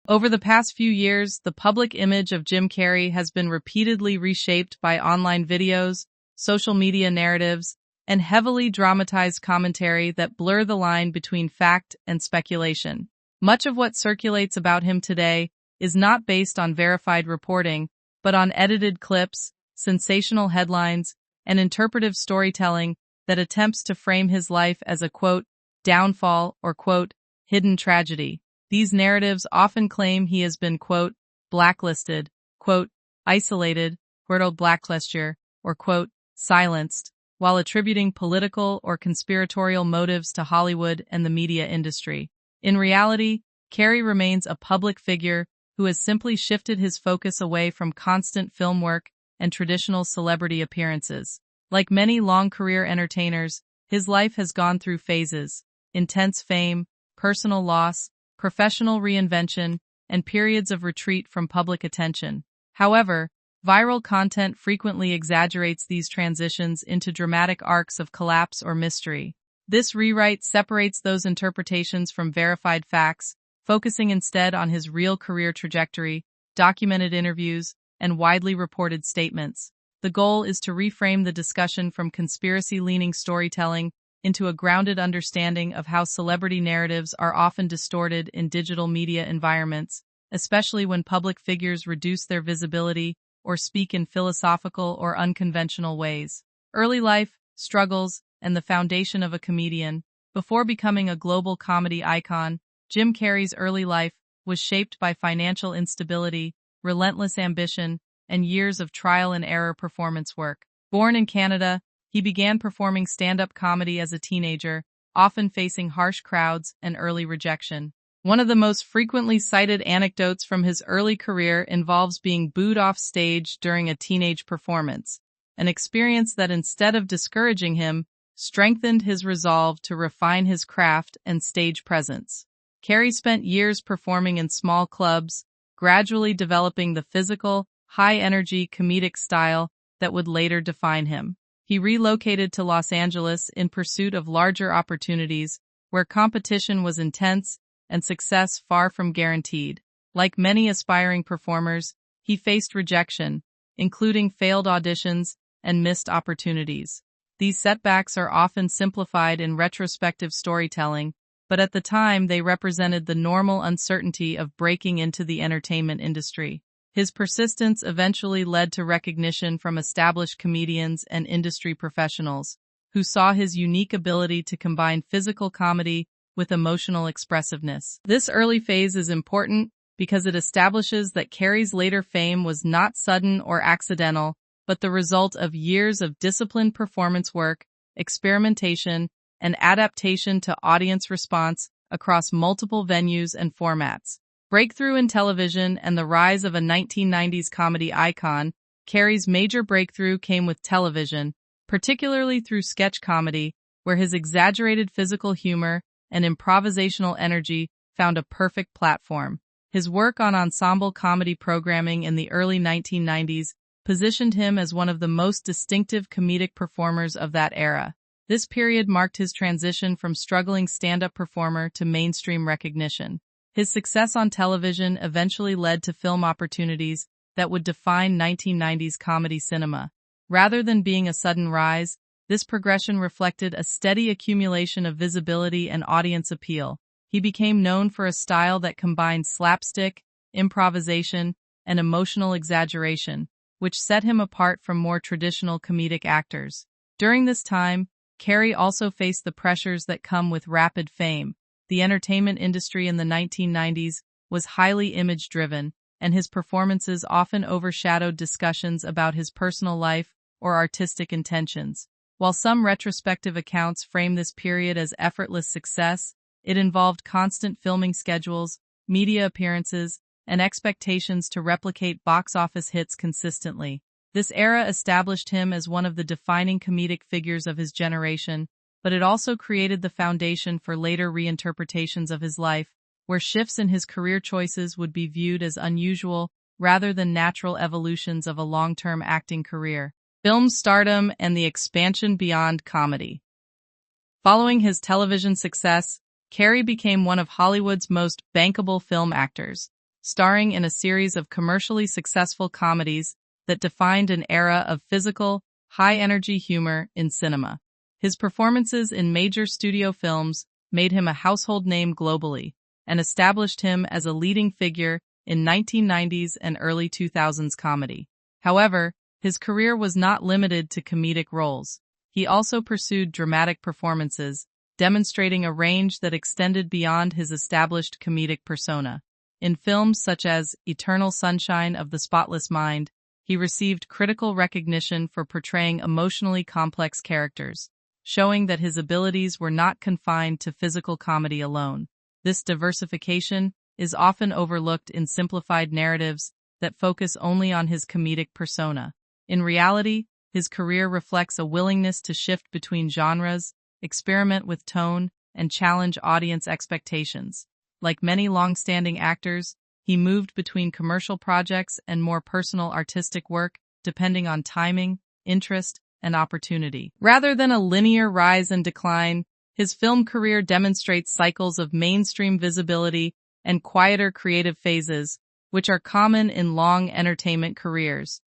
Over the past few years, the public image of Jim Carrey has been repeatedly reshaped by online videos, social media narratives, and heavily dramatized commentary that blur the line between fact and speculation. Much of what circulates about him today is not based on verified reporting, but on edited clips, sensational headlines, and interpretive storytelling that attempts to frame his life as a, quote, downfall or, quote, hidden tragedy. These narratives often claim he has been, quote, blacklisted, quote, isolated, quote, blacklisted, or, quote, silenced, while attributing political or conspiratorial motives to Hollywood and the media industry. In reality, Carrey remains a public figure who has simply shifted his focus away from constant film work and traditional celebrity appearances. Like many long-career entertainers, his life has gone through phases: intense fame, personal loss, professional reinvention, and periods of retreat from public attention. However, viral content frequently exaggerates these transitions into dramatic arcs of collapse or mystery. This rewrite separates those interpretations from verified facts, focusing instead on his real career trajectory, documented interviews, and widely reported statements. The goal is to reframe the discussion from conspiracy-leaning storytelling into a grounded understanding of how celebrity narratives are often distorted in digital media environments, especially when public figures reduce their visibility or speak in philosophical or unconventional ways. Early life, struggles, and the foundation of a comedian. Before becoming a global comedy icon, Jim Carrey's early life was shaped by financial instability, relentless ambition, and years of trial-and-error performance work. Born in Canada, he began performing stand-up comedy as a teenager, often facing harsh crowds and early rejection. One of the most frequently cited anecdotes from his early career involves being booed off stage during a teenage performance, an experience that instead of discouraging him, strengthened his resolve to refine his craft and stage presence. Carrey spent years performing in small clubs, gradually developing the physical, high-energy comedic style that would later define him. He relocated to Los Angeles in pursuit of larger opportunities, where competition was intense and success far from guaranteed. Like many aspiring performers, he faced rejection, including failed auditions and missed opportunities. These setbacks are often simplified in retrospective storytelling, but at the time they represented the normal uncertainty of breaking into the entertainment industry. His persistence eventually led to recognition from established comedians and industry professionals, who saw his unique ability to combine physical comedy with emotional expressiveness. This early phase is important because it establishes that Carrey's later fame was not sudden or accidental, but the result of years of disciplined performance work, experimentation, and adaptation to audience response across multiple venues and formats. Breakthrough in television and the rise of a 1990s comedy icon, Carrey's major breakthrough came with television, particularly through sketch comedy, where his exaggerated physical humor and improvisational energy found a perfect platform. His work on ensemble comedy programming in the early 1990s positioned him as one of the most distinctive comedic performers of that era. This period marked his transition from struggling stand-up performer to mainstream recognition. His success on television eventually led to film opportunities that would define 1990s comedy cinema. Rather than being a sudden rise, this progression reflected a steady accumulation of visibility and audience appeal. He became known for a style that combined slapstick, improvisation, and emotional exaggeration, which set him apart from more traditional comedic actors. During this time, Carrey also faced the pressures that come with rapid fame. The entertainment industry in the 1990s was highly image-driven, and his performances often overshadowed discussions about his personal life or artistic intentions. While some retrospective accounts frame this period as effortless success, it involved constant filming schedules, media appearances, and expectations to replicate box office hits consistently. This era established him as one of the defining comedic figures of his generation, but it also created the foundation for later reinterpretations of his life, where shifts in his career choices would be viewed as unusual rather than natural evolutions of a long-term acting career. Film stardom and the expansion beyond comedy. Following his television success, Carrey became one of Hollywood's most bankable film actors. starring in a series of commercially successful comedies that defined an era of physical, high-energy humor in cinema. His performances in major studio films made him a household name globally and established him as a leading figure in 1990s and early 2000s comedy. However, his career was not limited to comedic roles. He also pursued dramatic performances, demonstrating a range that extended beyond his established comedic persona. In films such as Eternal Sunshine of the Spotless Mind, he received critical recognition for portraying emotionally complex characters, showing that his abilities were not confined to physical comedy alone. This diversification is often overlooked in simplified narratives that focus only on his comedic persona. In reality, his career reflects a willingness to shift between genres, experiment with tone, and challenge audience expectations. Like many long-standing actors, he moved between commercial projects and more personal artistic work, depending on timing, interest, and opportunity. Rather than a linear rise and decline, his film career demonstrates cycles of mainstream visibility and quieter creative phases, which are common in long entertainment careers.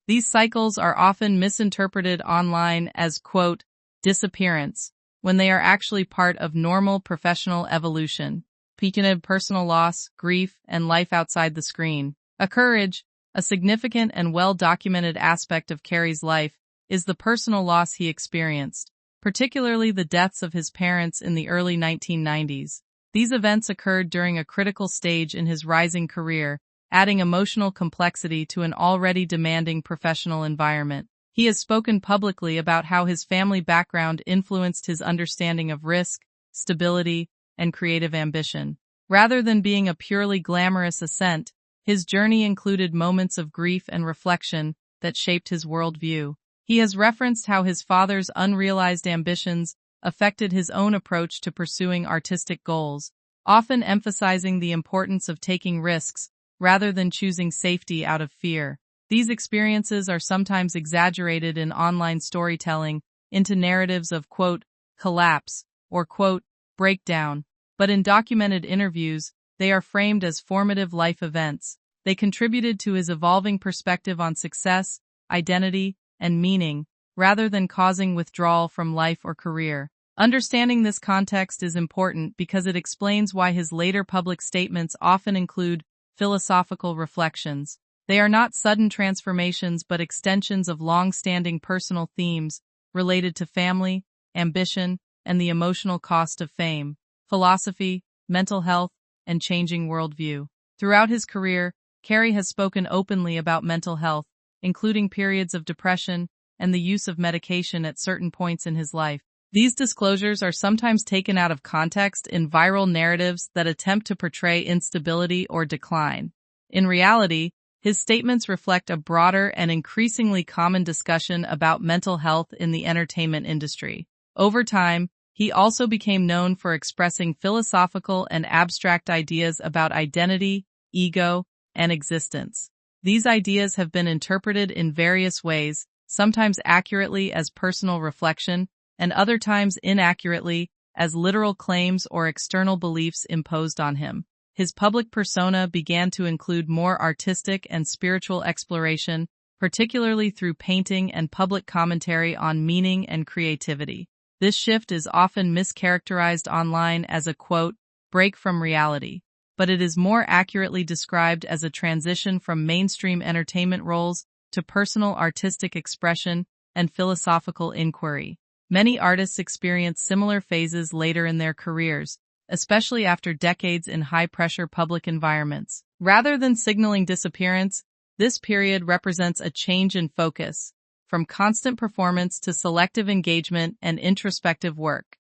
These cycles are often misinterpreted online as, quote, disappearance, when they are actually part of normal professional evolution. Peaking personal loss, grief, and life outside the screen. A significant and well-documented aspect of Carrey's life is the personal loss he experienced, particularly the deaths of his parents in the early 1990s. These events occurred during a critical stage in his rising career, adding emotional complexity to an already demanding professional environment. He has spoken publicly about how his family background influenced his understanding of risk, stability, and creative ambition. Rather than being a purely glamorous ascent, his journey included moments of grief and reflection that shaped his worldview. He has referenced how his father's unrealized ambitions affected his own approach to pursuing artistic goals, often emphasizing the importance of taking risks rather than choosing safety out of fear. These experiences are sometimes exaggerated in online storytelling into narratives of, quote, collapse or, quote, breakdown, but in documented interviews, they are framed as formative life events. They contributed to his evolving perspective on success, identity, and meaning, rather than causing withdrawal from life or career. Understanding this context is important because it explains why his later public statements often include philosophical reflections. They are not sudden transformations but extensions of long-standing personal themes related to family, ambition, and the emotional cost of fame, philosophy, mental health, and changing worldview. Throughout his career, Carrey has spoken openly about mental health, including periods of depression and the use of medication at certain points in his life. These disclosures are sometimes taken out of context in viral narratives that attempt to portray instability or decline. In reality, his statements reflect a broader and increasingly common discussion about mental health in the entertainment industry. Over time, he also became known for expressing philosophical and abstract ideas about identity, ego, and existence. These ideas have been interpreted in various ways, sometimes accurately as personal reflection, and other times inaccurately as literal claims or external beliefs imposed on him. His public persona began to include more artistic and spiritual exploration, particularly through painting and public commentary on meaning and creativity. This shift is often mischaracterized online as a, quote, break from reality, but it is more accurately described as a transition from mainstream entertainment roles to personal artistic expression and philosophical inquiry. Many artists experience similar phases later in their careers, especially after decades in high-pressure public environments. Rather than signaling disappearance, this period represents a change in focus, from constant performance to selective engagement and introspective work.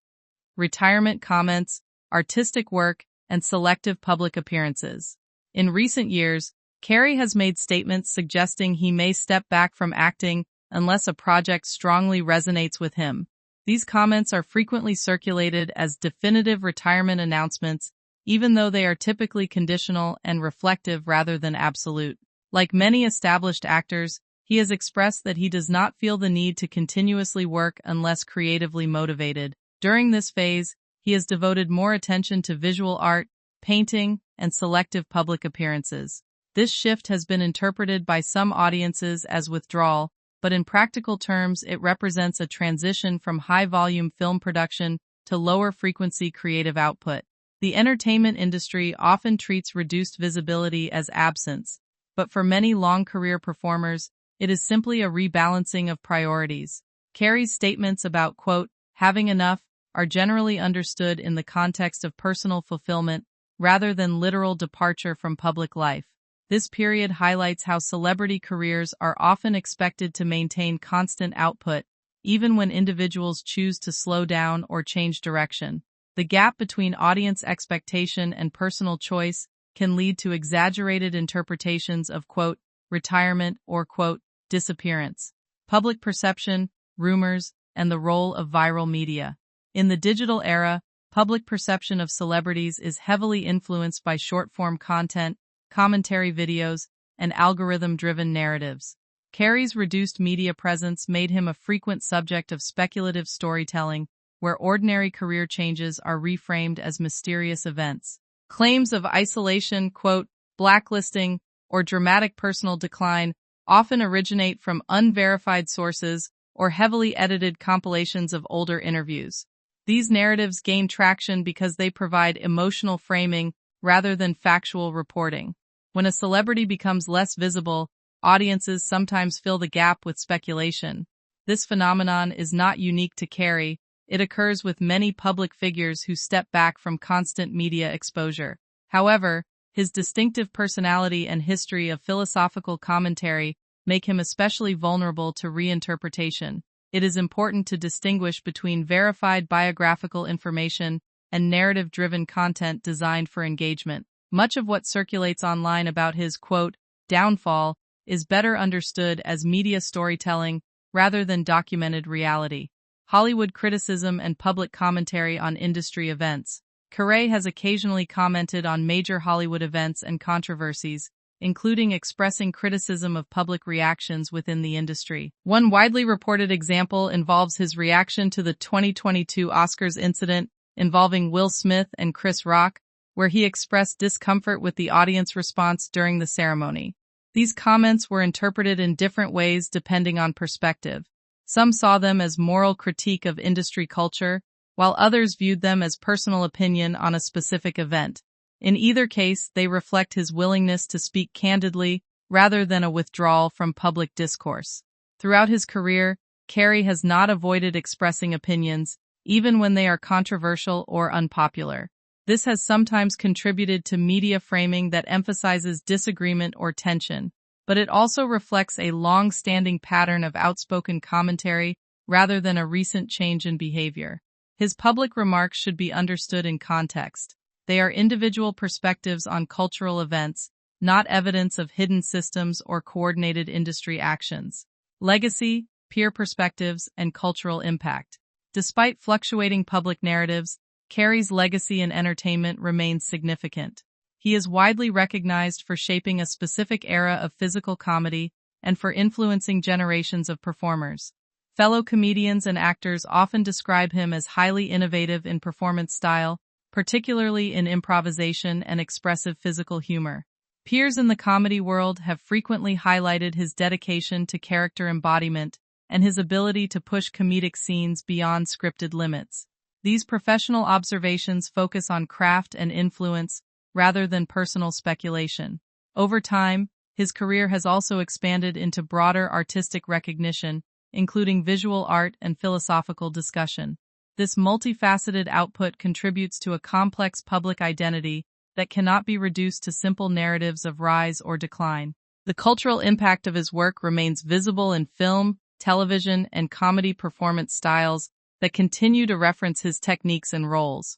Retirement comments, artistic work, and selective public appearances. In recent years, Carrey has made statements suggesting he may step back from acting unless a project strongly resonates with him. These comments are frequently circulated as definitive retirement announcements, even though they are typically conditional and reflective rather than absolute. Like many established actors, he has expressed that he does not feel the need to continuously work unless creatively motivated. During this phase, he has devoted more attention to visual art, painting, and selective public appearances. This shift has been interpreted by some audiences as withdrawal, but in practical terms it represents a transition from high-volume film production to lower-frequency creative output. The entertainment industry often treats reduced visibility as absence, but for many long-career performers, it is simply a rebalancing of priorities. Carrey's statements about, quote, having enough are generally understood in the context of personal fulfillment rather than literal departure from public life. This period highlights how celebrity careers are often expected to maintain constant output, even when individuals choose to slow down or change direction. The gap between audience expectation and personal choice can lead to exaggerated interpretations of, quote, retirement or, quote, disappearance. Public perception, rumors, and the role of viral media. In the digital era, public perception of celebrities is heavily influenced by short-form content, commentary videos, and algorithm-driven narratives. Carrey's reduced media presence made him a frequent subject of speculative storytelling, where ordinary career changes are reframed as mysterious events. Claims of isolation, quote, blacklisting, or dramatic personal decline often originate from unverified sources or heavily edited compilations of older interviews. These narratives gain traction because they provide emotional framing rather than factual reporting. When a celebrity becomes less visible, audiences sometimes fill the gap with speculation. This phenomenon is not unique to Carrey. It occurs with many public figures who step back from constant media exposure. However, his distinctive personality and history of philosophical commentary make him especially vulnerable to reinterpretation. It is important to distinguish between verified biographical information and narrative-driven content designed for engagement. Much of what circulates online about his, quote, downfall is better understood as media storytelling rather than documented reality. Hollywood criticism and public commentary on industry events. Carrey has occasionally commented on major Hollywood events and controversies, including expressing criticism of public reactions within the industry. One widely reported example involves his reaction to the 2022 Oscars incident involving Will Smith and Chris Rock, where he expressed discomfort with the audience response during the ceremony. These comments were interpreted in different ways depending on perspective. Some saw them as moral critique of industry culture, while others viewed them as personal opinion on a specific event. In either case, they reflect his willingness to speak candidly rather than a withdrawal from public discourse. Throughout his career, Carrey has not avoided expressing opinions, even when they are controversial or unpopular. This has sometimes contributed to media framing that emphasizes disagreement or tension, but it also reflects a long-standing pattern of outspoken commentary rather than a recent change in behavior. His public remarks should be understood in context. They are individual perspectives on cultural events, not evidence of hidden systems or coordinated industry actions. Legacy, peer perspectives, and cultural impact. Despite fluctuating public narratives, Carrey's legacy in entertainment remains significant. He is widely recognized for shaping a specific era of physical comedy and for influencing generations of performers. Fellow comedians and actors often describe him as highly innovative in performance style, particularly in improvisation and expressive physical humor. Peers in the comedy world have frequently highlighted his dedication to character embodiment and his ability to push comedic scenes beyond scripted limits. These professional observations focus on craft and influence rather than personal speculation. Over time, his career has also expanded into broader artistic recognition, including visual art and philosophical discussion. This multifaceted output contributes to a complex public identity that cannot be reduced to simple narratives of rise or decline. The cultural impact of his work remains visible in film, television, and comedy performance styles that continue to reference his techniques and roles.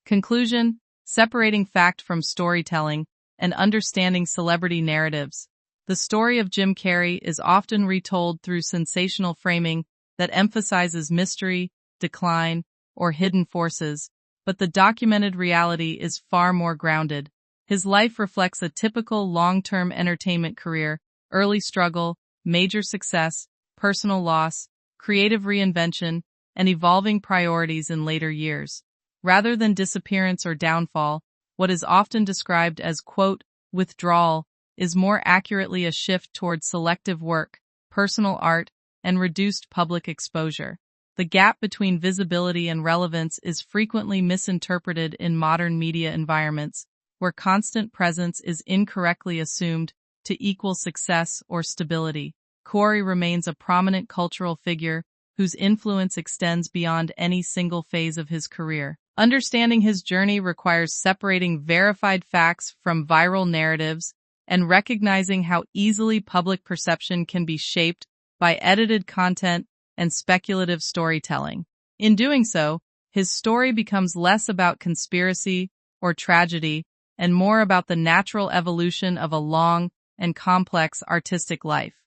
Conclusion: separating fact from storytelling and understanding celebrity narratives. The story of Jim Carrey is often retold through sensational framing that emphasizes mystery, decline, or hidden forces, but the documented reality is far more grounded. His life reflects a typical long-term entertainment career: early struggle, major success, personal loss, creative reinvention, and evolving priorities in later years. Rather than disappearance or downfall, what is often described as, quote, withdrawal, is more accurately a shift toward selective work, personal art, and reduced public exposure. The gap between visibility and relevance is frequently misinterpreted in modern media environments, where constant presence is incorrectly assumed to equal success or stability. Carrey remains a prominent cultural figure whose influence extends beyond any single phase of his career. Understanding his journey requires separating verified facts from viral narratives and recognizing how easily public perception can be shaped by edited content and speculative storytelling. In doing so, his story becomes less about conspiracy or tragedy and more about the natural evolution of a long and complex artistic life.